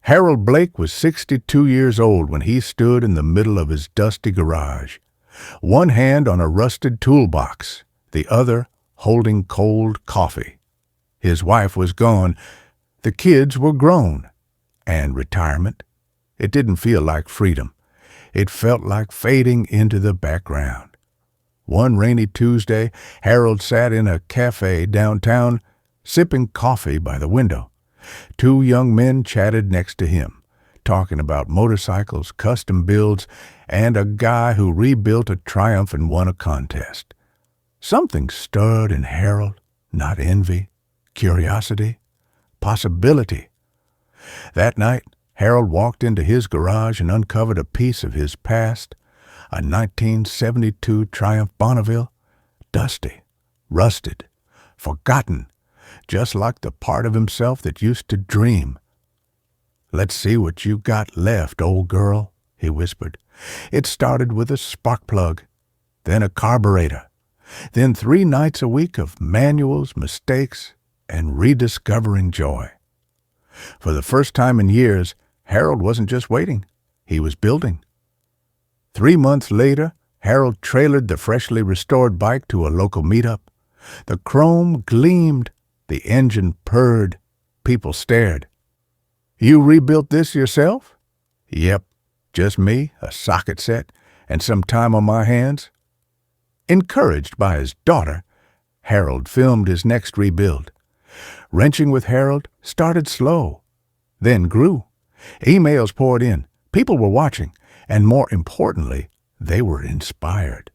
Harold Blake was 62 years old when he stood in the middle of his dusty garage, one hand on a rusted toolbox, the other holding cold coffee. His wife was gone, the kids were grown, and retirement, it didn't feel like freedom. It felt like fading into the background. One rainy Tuesday, Harold sat in a cafe downtown, sipping coffee by the window. Two young men chatted next to him, talking about motorcycles, custom builds, and a guy who rebuilt a Triumph and won a contest. Something stirred in Harold, not envy, curiosity, possibility. That night, Harold walked into his garage and uncovered a piece of his past, a 1972 Triumph Bonneville, dusty, rusted, forgotten, just like the part of himself that used to dream. "Let's see what you got left, old girl," he whispered. It started with a spark plug, then a carburetor, then 3 nights a week of manuals, mistakes, and rediscovering joy. For the first time in years, Harold wasn't just waiting, he was building. 3 months later, Harold trailered the freshly restored bike to a local meetup. The chrome gleamed, the engine purred, people stared. "You rebuilt this yourself?" "Yep, just me, a socket set, and some time on my hands." Encouraged by his daughter, Harold filmed his next rebuild. Wrenching with Harold started slow, then grew. Emails poured in, people were watching, and more importantly, they were inspired.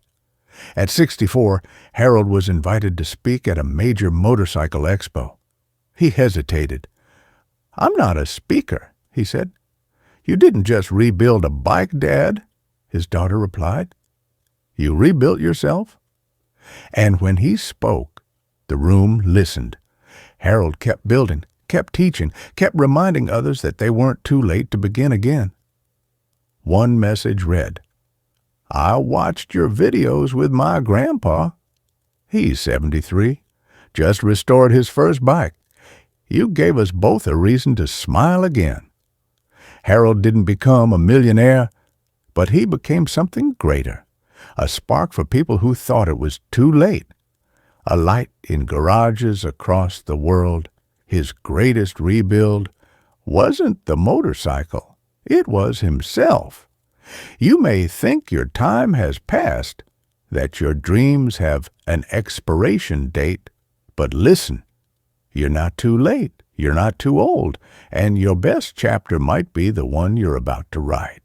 At 64, Harold was invited to speak at a major motorcycle expo. He hesitated. "I'm not a speaker," he said. "You didn't just rebuild a bike, Dad," his daughter replied. "You rebuilt yourself?" And when he spoke, the room listened. Harold kept building, kept teaching, kept reminding others that they weren't too late to begin again. One message read, "I watched your videos with my grandpa. He's 73, just restored his first bike. You gave us both a reason to smile again." Harold didn't become a millionaire, but he became something greater, a spark for people who thought it was too late, a light in garages across the world. His greatest rebuild wasn't the motorcycle, it was himself. You may think your time has passed, that your dreams have an expiration date, but listen, you're not too late, you're not too old, and your best chapter might be the one you're about to write.